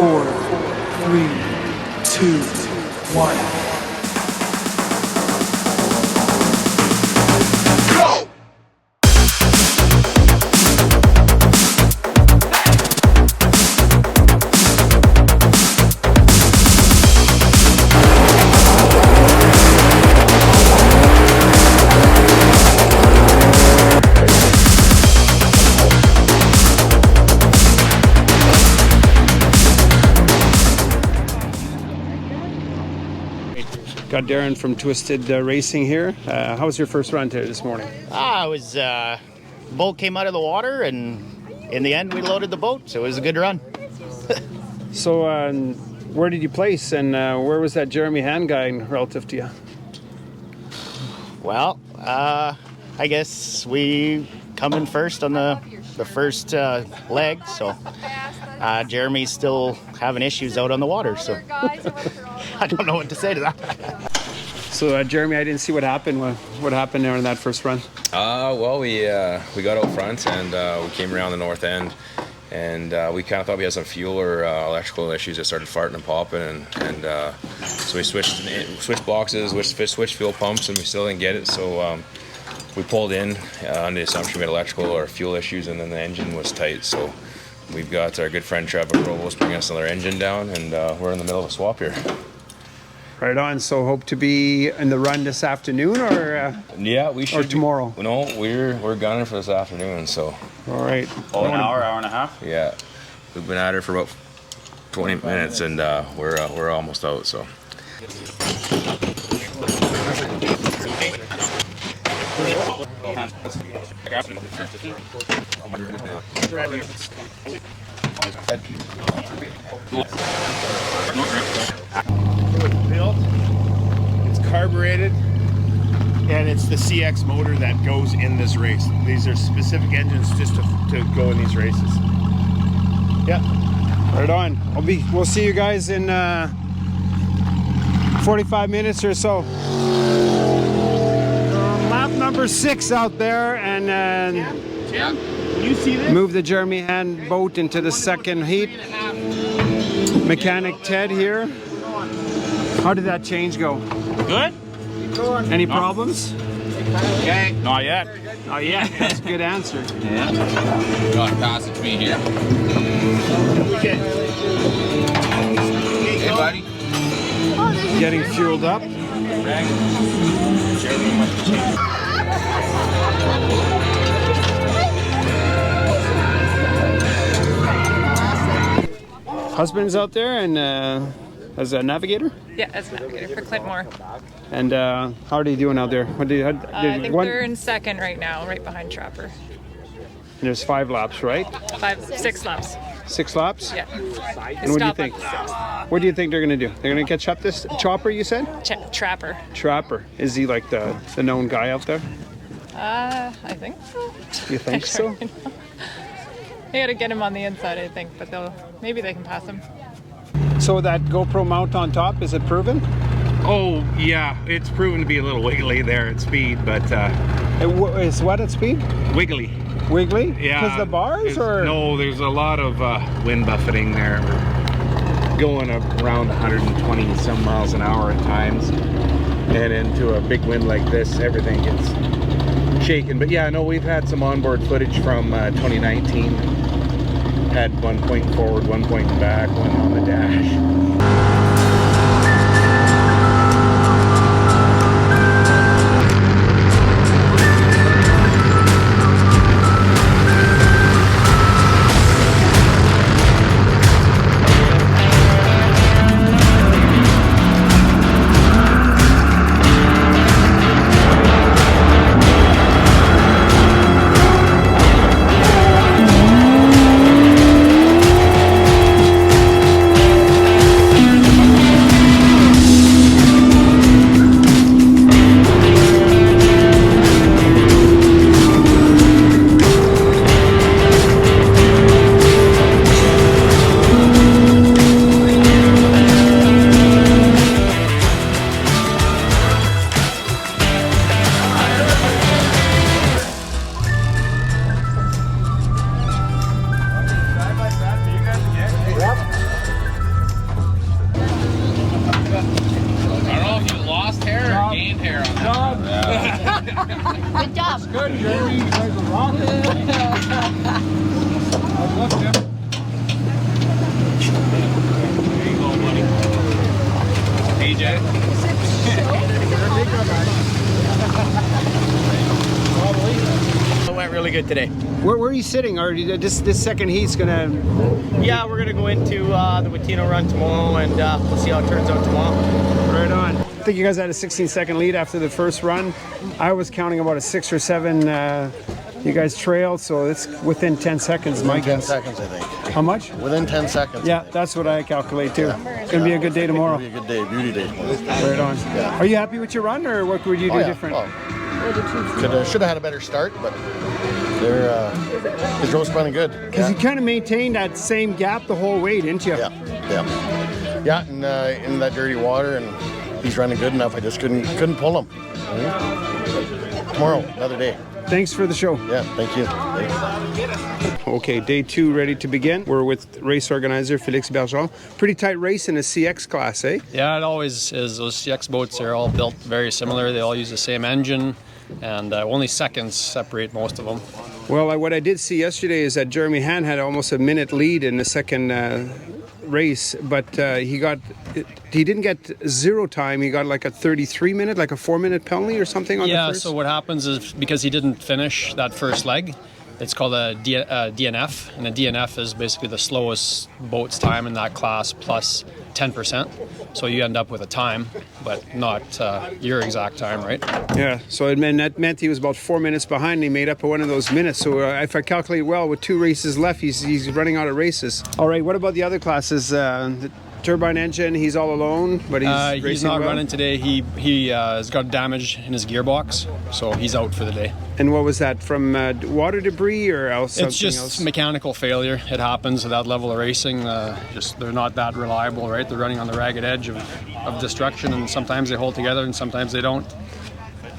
4, 3, 2, 1. Got Darin from Twisted Racing here. How was your first run today this morning? It was, boat came out of the water, and in the end we loaded the boat, so it was a good run. So where did you place, and where was that Jeremy Hand guy relative to you? Well, I guess we come in first on the first leg, so Jeremy's still having issues out on the water, so I don't know what to say to that. So Jeremy, I didn't see what happened. What happened there in that first run? Well, we got out front and we came around the north end, and we kind of thought we had some fuel or electrical issues that started farting and popping, and so we switched boxes, switched fuel pumps, and we still didn't get it. So we pulled in on the assumption we had electrical or fuel issues, and then the engine was tight. So we've got our good friend Trevor Provost bringing us another engine down, and we're in the middle of a swap here. Right on. So hope to be in the run this afternoon, or yeah, we should. Or tomorrow. No, we're gunning for this afternoon. So. All right. An hour and a half. Yeah, we've been at her for about 20 minutes, and we're almost out. So. Built, it's carbureted, and it's the CX motor that goes in this race. These are specific engines just to go in these races. Yeah. Right on. We'll see you guys in 45 minutes or so. Lap number 6 out there, and Jim, you see this? move the Jeremy Hand boat into the second heat. Mechanic Ted here. How did that change go? Good? Any problems? Okay. Not yet. Oh yeah, that's a good answer. Yeah. You want to pass it to me here? Hey, buddy. Getting fueled up. Husband's out there and as a navigator? Yeah, as a navigator for Clint Mohr. And how are they doing out there? I think they're in second right now, right behind Trapper. There's 5 laps, right? 6 laps. 6 laps? Yeah. And what do you think? What do you think they're going to do? They're going to catch up this Chopper, you said? Trapper. Trapper. Is he like the known guy out there? I think so. You think so? They got to get him on the inside, I think, but maybe they can pass him. So that GoPro mount on top, is it proven? Oh yeah, it's proven to be a little wiggly there at speed, but Is what at speed? wiggly. Wiggly? Yeah. Because the bars, or? No, there's a lot of wind buffeting there. We're going around 120 some miles an hour at times, and into a big wind like this, everything gets shaken. But yeah, no, we've had some onboard footage from 2019. Had one pointing forward, one pointing back, one on the dash. It went really good today. Where are you sitting? Or this second heat's gonna? Yeah, we're gonna go into the Watino run tomorrow, and we'll see how it turns out tomorrow. Right on. I think you guys had a 16-second lead after the first run. I was counting about a 6 or 7. You guys trailed, so it's within 10 seconds. Within 10 seconds, I think. How much? Within 10 seconds. Yeah, that's what I calculate too. It's gonna be a good day tomorrow. It'll be a good day, beauty day. Right on. Yeah. Are you happy with your run, or what would you do different? Should have had a better start, but his road's running good. Because you kind of maintained that same gap the whole way, didn't you? Yeah, and in that dirty water, and he's running good enough. I just couldn't pull him. Tomorrow, another day. Thanks for the show. Yeah, thank you. Okay, day 2 ready to begin. We're with race organizer Felix Bergeron. Pretty tight race in a CX class, eh? Yeah, it always is. Those CX boats are all built very similar. They all use the same engine, and only seconds separate most of them. Well, what I did see yesterday is that Jeremy Han had almost a minute lead in the second race, but he didn't get 0 time. He got like a 33-minute, like a 4-minute penalty or something on the first. Yeah, so what happens is because he didn't finish that first leg, it's called a DNF, and a DNF is basically the slowest boat's time in that class plus 10%. So you end up with a time, but not your exact time, right? Yeah, so that meant he was about 4 minutes behind, and he made up one of those minutes. So if I calculate well, with 2 races left, he's running out of races. All right, what about the other classes? The turbine engine, he's all alone, but he's not running today. He has got damage in his gearbox, so he's out for the day. And what was that, from water debris or else? It's just mechanical failure. It happens at that level of racing. They're not that reliable, right? They're running on the ragged edge of destruction, and sometimes they hold together and sometimes they don't.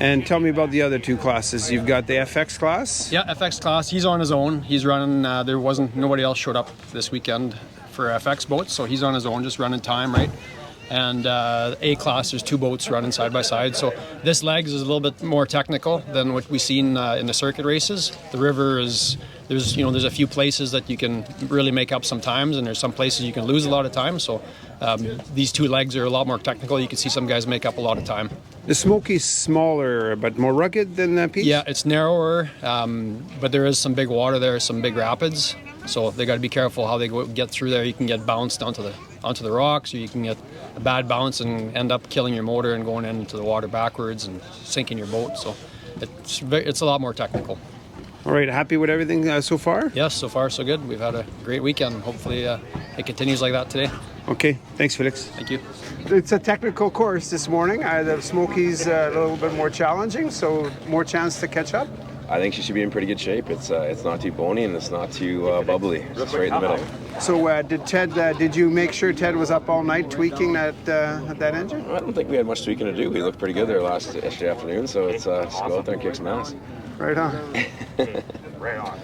And tell me about the other 2 classes. You've got the FX class? Yeah, FX class. He's on his own. He's running. Nobody else showed up this weekend for FX boats, so he's on his own, just running time, right? And A class, there's 2 boats running side by side. So this legs is a little bit more technical than what we've seen in the circuit races. The river there's a few places that you can really make up some times, and there's some places you can lose a lot of time. So these 2 legs are a lot more technical. You can see some guys make up a lot of time. The Smoky's smaller, but more rugged than Peach? Yeah, it's narrower, but there is some big water there, some big rapids. So they got to be careful how they get through there. You can get bounced onto the rocks, or you can get a bad bounce and end up killing your motor and going into the water backwards and sinking your boat. So it's a lot more technical. All right, happy with everything so far? Yes, so far so good. We've had a great weekend. Hopefully it continues like that today. Okay, thanks, Felix. Thank you. It's a technical course this morning. The Smoky's a little bit more challenging, so more chance to catch up. I think she should be in pretty good shape. It's not too bony and it's not too bubbly. It's right in the middle. So did you make sure Ted was up all night tweaking that engine? I don't think we had much tweaking to do. We looked pretty good there yesterday afternoon, so it's just go out there and kick some ass. Right on. Right on.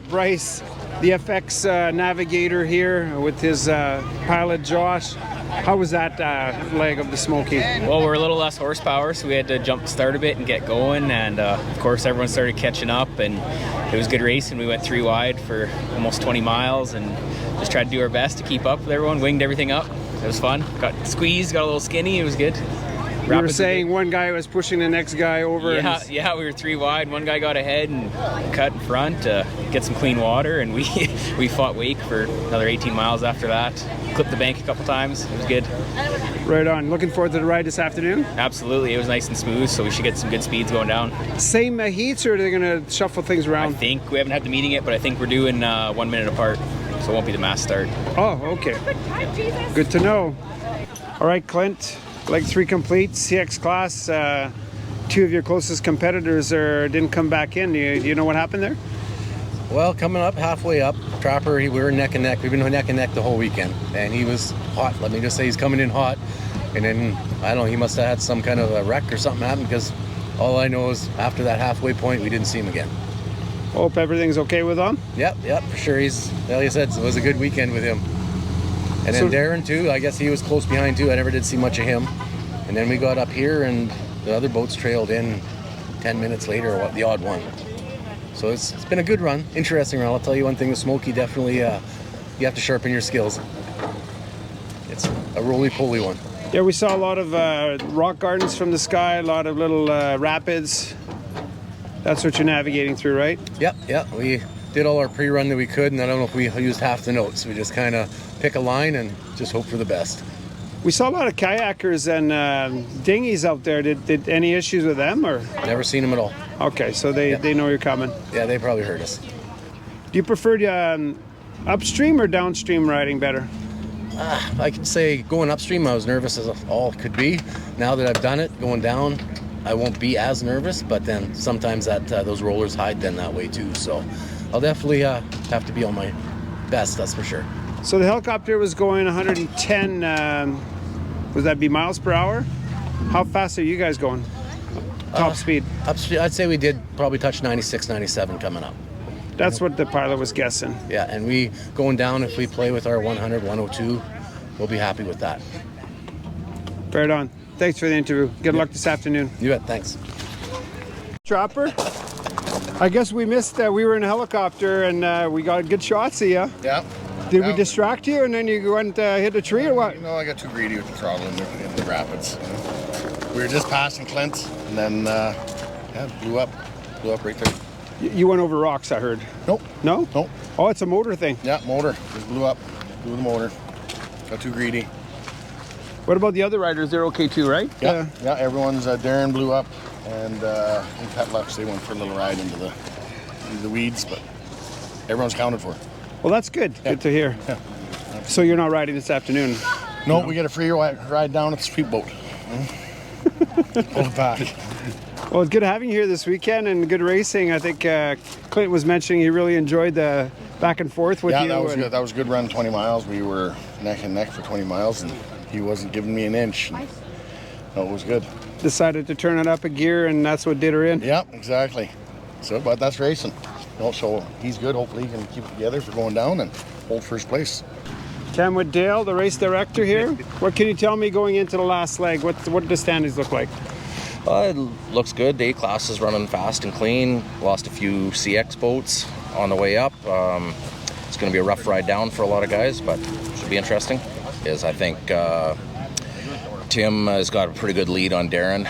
Bryce, the FX navigator here with his pilot Josh. How was that leg of the Smoky? Well, we're a little less horsepower, so we had to jump start a bit and get going. And of course, everyone started catching up, and it was a good race. And we went 3 wide for almost 20 miles, and just tried to do our best to keep up with everyone. Winged everything up. It was fun. Got squeezed, got a little skinny. It was good. You were saying one guy was pushing the next guy over. Yeah, we were 3 wide. One guy got ahead and cut in front to get some clean water, and we fought wake for another 18 miles after that. Clipped the bank a couple times. It was good. Right on. Looking forward to the ride this afternoon? Absolutely. It was nice and smooth, so we should get some good speeds going down. Same heats, or are they going to shuffle things around? I think we haven't had the meeting yet, but I think we're doing 1 minute apart, so it won't be the mass start. Oh, okay. Good to know. All right, Clint. Leg 3 complete, CX class. 2 of your closest competitors didn't come back in. Do you know what happened there? Well, coming up halfway up, Trapper, we were neck and neck. We've been neck and neck the whole weekend, and he was hot. Let me just say he's coming in hot. And then, I don't know, he must have had some kind of a wreck or something happen, because all I know is after that halfway point, we didn't see him again. Hope everything's okay with him? Yep, for sure. Like I said, it was a good weekend with him. And then Darin, too, I guess he was close behind, too. I never did see much of him. And then we got up here, and the other boats trailed in 10 minutes later, or the odd one. So it's been a good run, interesting run. I'll tell you one thing, the Smoky definitely, you have to sharpen your skills. It's a roly-poly one. Yeah, we saw a lot of rock gardens from the sky, a lot of little rapids. That's what you're navigating through, right? Yep. We did all our pre-run that we could, and I don't know if we used half the notes. We just kind of pick a line and just hope for the best. We saw a lot of kayakers and dinghies out there. Did any issues with them, or? Never seen them at all. Okay, so they know you're coming. Yeah, they probably heard us. Do you prefer upstream or downstream riding better? I could say going upstream, I was nervous as all could be. Now that I've done it, going down, I won't be as nervous, but then sometimes those rollers hide then that way too. So I'll definitely have to be on my best, that's for sure. So the helicopter was going 110, would that be miles per hour? How fast are you guys going? Top speed? I'd say we did probably touch 96, 97 coming up. That's what the pilot was guessing. Yeah, and we going down, if we play with our 100, 102, we'll be happy with that. Right on. Thanks for the interview. Good luck this afternoon. You bet, thanks. Chopper, I guess we missed, we were in a helicopter and we got good shots of you. Yeah. Did we distract you and then you went hit a tree or what? No, I got too greedy with the throttle in the rapids. We were just passing Clint, and then blew up right there. You went over rocks, I heard. Nope. No? Nope. Oh, it's a motor thing. Yeah, motor. Just blew the motor. Got too greedy. What about the other riders? They're okay too, right? Yeah, everyone's, Darin blew up, and Petluk, they went for a little ride into the weeds, but everyone's counted for. Well, that's good. Yeah. Good to hear. Yeah. So you're not riding this afternoon? No, we get a free ride down at the speedboat. Pull it back. Well, it's good having you here this weekend and good racing. I think Clint was mentioning he really enjoyed the back and forth with you. Yeah, that was good. That was a good run, 20 miles. We were neck and neck for 20 miles, and he wasn't giving me an inch. No, it was good. Decided to turn it up a gear, and that's what did her in. Yeah, exactly. So, but that's racing. So he's good. Hopefully he can keep it together for going down and hold first place. Tamwood Dale, the race director here. What can you tell me going into the last leg? What do the standings look like? It looks good. The A class is running fast and clean. Lost a few CX boats on the way up. It's going to be a rough ride down for a lot of guys, but should be interesting. I think Tim has got a pretty good lead on Darin,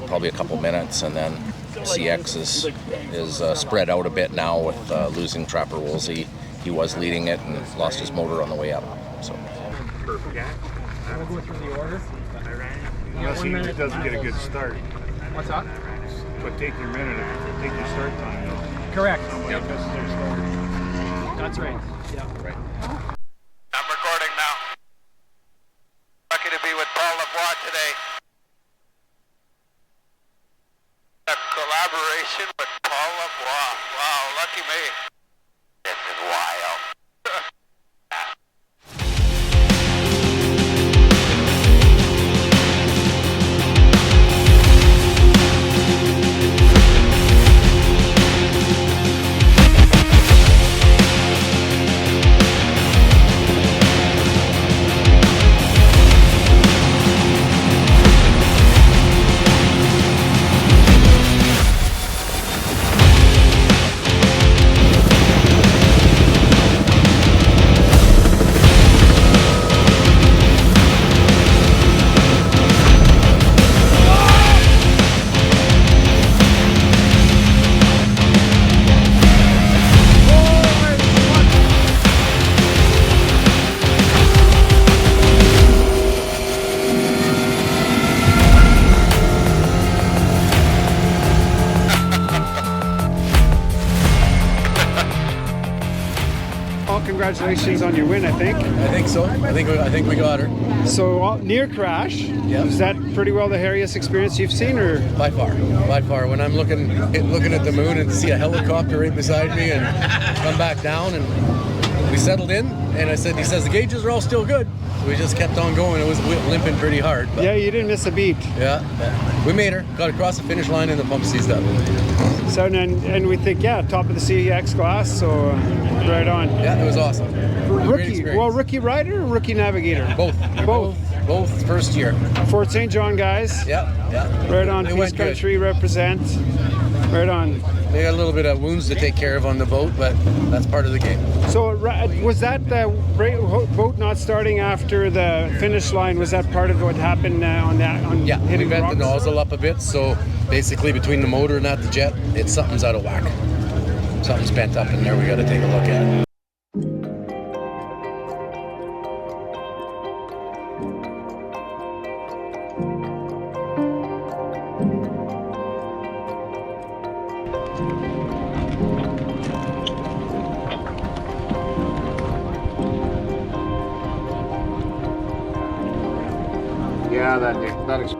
probably a couple minutes, and then CX is spread out a bit now with losing Trapper Woolsey. He was leading it and lost his motor on the way up. So. I will go through the order. Unless he doesn't get a good start. What's that? But take your minute, take your start time. Though. Correct. Somebody misses their start. That's right. Yeah. Right. I'm recording now. Lucky to be with Paul Lavoie today. A collaboration with Paul Lavoie. Wow, lucky me. This is wild. congratulations on your win, I think. I think so. I think we got her. So near crash. Yeah. Is that pretty well the hairiest experience you've seen, or? By far. When I'm looking at the moon and see a helicopter right beside me and come back down, and we settled in, and he says the gauges are all still good. So we just kept on going. It was limping pretty hard. But yeah, you didn't miss a beat. Yeah. We made her. Got across the finish line and the pump seized up. So and we think, yeah, top of the CX class, so right on. Yeah, it was awesome. Rookie rider or rookie navigator? Both first year. Fort St. John guys. Yeah. Right on. Peace Country represent. Right on. They got a little bit of wounds to take care of on the boat, but that's part of the game. So was that the boat not starting after the finish line? Was that part of what happened Yeah, hitting we bent rocks? the nozzle up a bit, so basically between the motor and the jet, something's out of whack. Something's bent up in there. We got to take a look at it. Yeah, that